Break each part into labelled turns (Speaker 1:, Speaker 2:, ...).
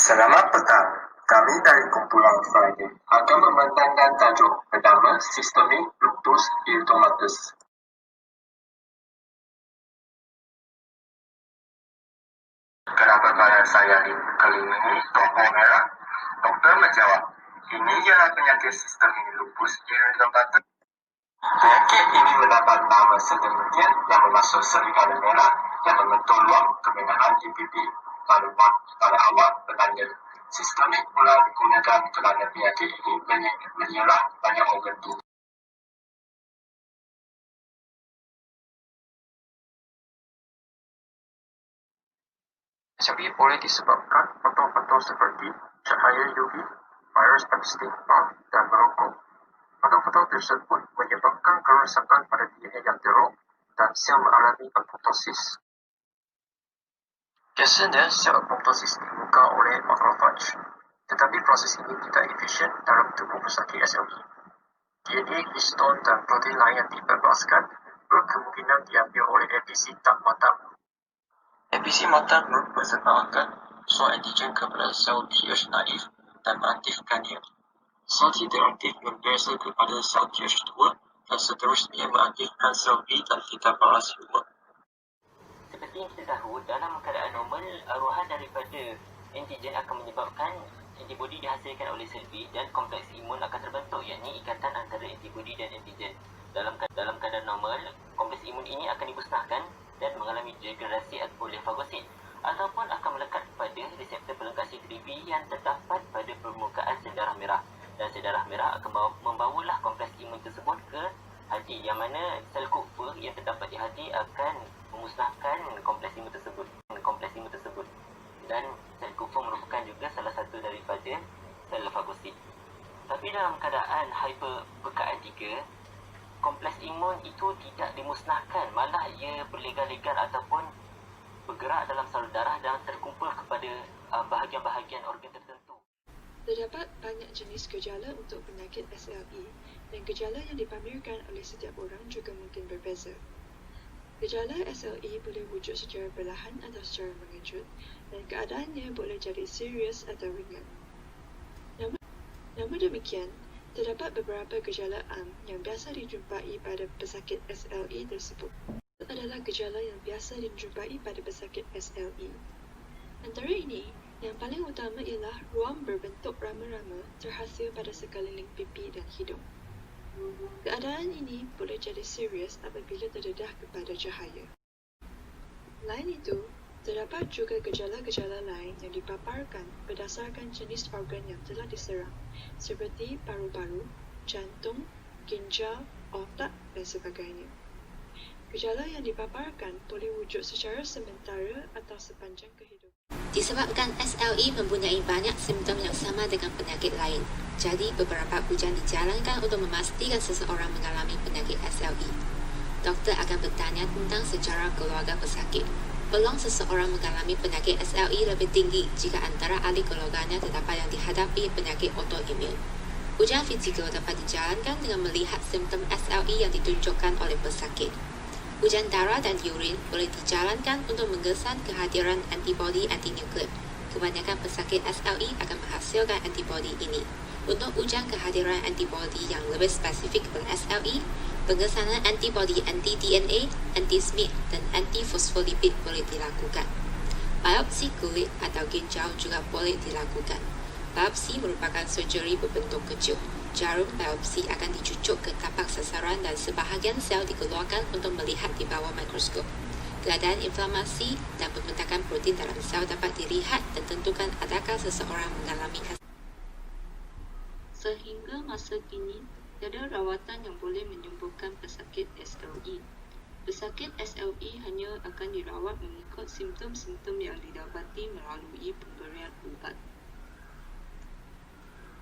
Speaker 1: Selamat petang, kami dari kumpulan Friday akan membentangkan tajuk bernama Systemic Lupus Erythematosus. Kenapa pada saya kali ini tokoh merah? Dokter menjawab, ini ialah penyakit sistemik lupus erythematosus. Penyakit ini mendapat nama sedemikian yang bermaksud serigala merah yang membentuk luang kemegahan di pipi pada awal bertanda. Sistemik pula digunakan kerana penyakit ini menyerang banyak organ tubuh. SLE boleh disebabkan faktor-faktor seperti cahaya UV, virus Epstein-Barr, dan merokok. Faktor-faktor tersebut menyebabkan kerosakan pada DNA yang teruk dan sel mengalami apoptosis. Biasanya sel apoptosis dibuka oleh makrofage, tetapi proses ini tidak efisien dalam tubuh pesakit SLE. DNA, histon dan protein lain yang dibebaskan berkemungkinan diambil oleh APC tak matang. APC matang merepresentasikan suatu antigen kepada sel Th naif dan mengaktifkannya. Sel T reaktif membiasa kepada sel Th2 dan seterusnya mengaktifkan sel B dan theta parasium.
Speaker 2: Seperti yang kita tahu, dalam keadaan normal, aruhan daripada antigen akan menyebabkan antibodi dihasilkan oleh sel B dan kompleks imun akan terbentuk, yakni ikatan antara antibodi dan antigen. Dalam keadaan normal, kompleks imun ini akan dimusnahkan dan mengalami degradasi oleh fagosit ataupun akan melekat pada reseptor pelengkasi 3B yang terdapat pada permukaan sel darah merah, dan sel darah merah akan membawalah kompleks imun tersebut ke hati, yang mana sel Kupffer yang terdapat di hati akan memusnahkan kompleks imun tersebut. Dan sel Kupffer merupakan juga salah satu daripada sel fagosit. Tapi dalam keadaan hyperpekaan 3, kompleks imun itu tidak dimusnahkan, malah ia berlegar-legar ataupun bergerak dalam salur darah dan terkumpul kepada bahagian-bahagian organ tertentu.
Speaker 3: Terdapat banyak jenis gejala untuk penyakit SLE dan gejala yang dipamerkan oleh setiap orang juga mungkin berbeza. Gejala SLE boleh wujud secara perlahan atau secara mengejut dan keadaannya boleh jadi serius atau ringan. Namun demikian, terdapat beberapa gejala yang biasa dijumpai pada pesakit SLE tersebut. Itu adalah gejala yang biasa dijumpai pada pesakit SLE. Antara ini, yang paling utama ialah ruam berbentuk rama-rama terhasil pada sekeliling pipi dan hidung. Keadaan ini boleh jadi serius apabila terdedah kepada cahaya. Lain itu, terdapat juga gejala-gejala lain yang dipaparkan berdasarkan jenis organ yang telah diserang, seperti paru-paru, jantung, ginjal, otak dan sebagainya. Gejala yang dipaparkan boleh wujud secara sementara atau sepanjang kehidupan.
Speaker 4: Disebabkan SLE mempunyai banyak simptom yang sama dengan penyakit lain, jadi beberapa ujian dijalankan untuk memastikan seseorang mengalami penyakit SLE. Doktor akan bertanya tentang sejarah keluarga pesakit. Peluang seseorang mengalami penyakit SLE lebih tinggi jika antara ahli keluarganya terdapat yang dihadapi penyakit autoimun. Ujian fizikal dapat dijalankan dengan melihat simptom SLE yang ditunjukkan oleh pesakit. Ujian darah dan urin boleh dijalankan untuk mengesan kehadiran antibodi anti-nuklear. Kebanyakan pesakit SLE akan menghasilkan antibodi ini. Untuk ujian kehadiran antibodi yang lebih spesifik pada SLE, pengesanan antibodi anti-DNA, anti-SMIC, dan anti-fosfolipid boleh dilakukan. Biopsi kulit atau ginjal juga boleh dilakukan. Biopsi merupakan surgery berbentuk kecil. Jarum biopsi akan dicucuk ke tapak sasaran dan sebahagian sel dikeluarkan untuk melihat di bawah mikroskop. Keadaan inflamasi dan pembentakan protein dalam sel dapat dilihat dan tentukan adakah seseorang mengalami SLE.
Speaker 3: Sehingga masa kini, tiada rawatan yang boleh menyembuhkan pesakit SLE. Pesakit SLE hanya akan dirawat mengikut simptom-simptom yang didapati melalui pemberian ubat.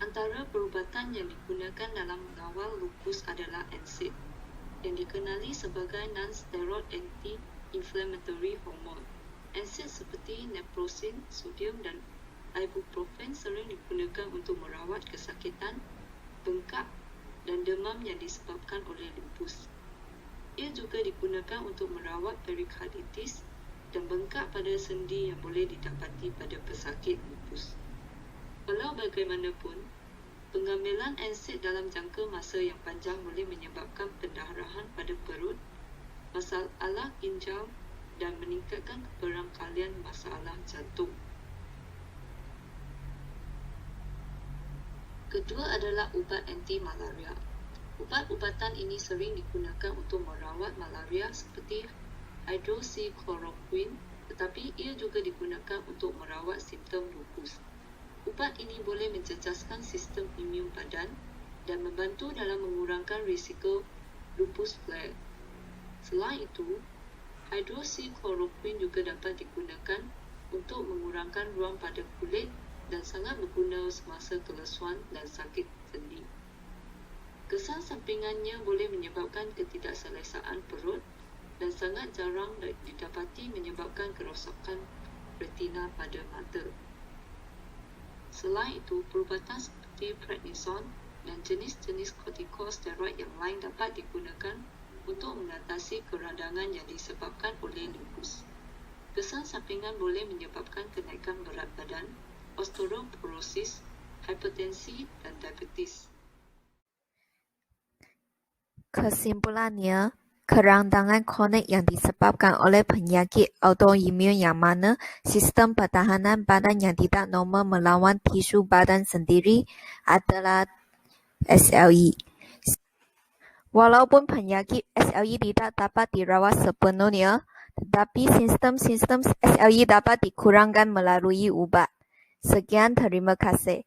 Speaker 3: Antara perubatan yang digunakan dalam mengawal lupus adalah NSAID, yang dikenali sebagai non-steroid anti-inflammatory hormone. NSAID seperti naproxen, sodium dan ibuprofen sering digunakan untuk merawat kesakitan, bengkak dan demam yang disebabkan oleh lupus. Ia juga digunakan untuk merawat perikarditis dan bengkak pada sendi yang boleh didapati pada pesakit lupus. bagaimanapun, pengambilan NSAID dalam jangka masa yang panjang boleh menyebabkan pendarahan pada perut, masalah ginjal dan meningkatkan kebarangkalian masalah jantung. Kedua adalah ubat anti-malaria. Ubat-ubatan ini sering digunakan untuk merawat malaria seperti hydroxychloroquine, tetapi ia juga digunakan untuk merawat simptom lupus. Ubat ini boleh mencecaskan sistem imun badan dan membantu dalam mengurangkan risiko lupus flare. Selain itu, hydroxychloroquine juga dapat digunakan untuk mengurangkan ruam pada kulit dan sangat berguna semasa kelesuan dan sakit sendi. Kesan sampingannya boleh menyebabkan ketidakselesaan perut dan sangat jarang didapati menyebabkan kerosakan retina pada mata. Selain itu, perubatan seperti prednison dan jenis-jenis kortikosteroid yang lain dapat digunakan untuk mengatasi keradangan yang disebabkan oleh lupus. Kesan sampingan boleh menyebabkan kenaikan berat badan, osteoporosis, hipertensi dan diabetes.
Speaker 5: Kesimpulannya, kerandangan kronik yang disebabkan oleh penyakit autoimun yang mana sistem pertahanan badan yang tidak normal melawan tisu badan sendiri adalah SLE. Walaupun penyakit SLE tidak dapat dirawat sepenuhnya, tetapi sistem SLE dapat dikurangkan melalui ubat. Sekian, terima kasih.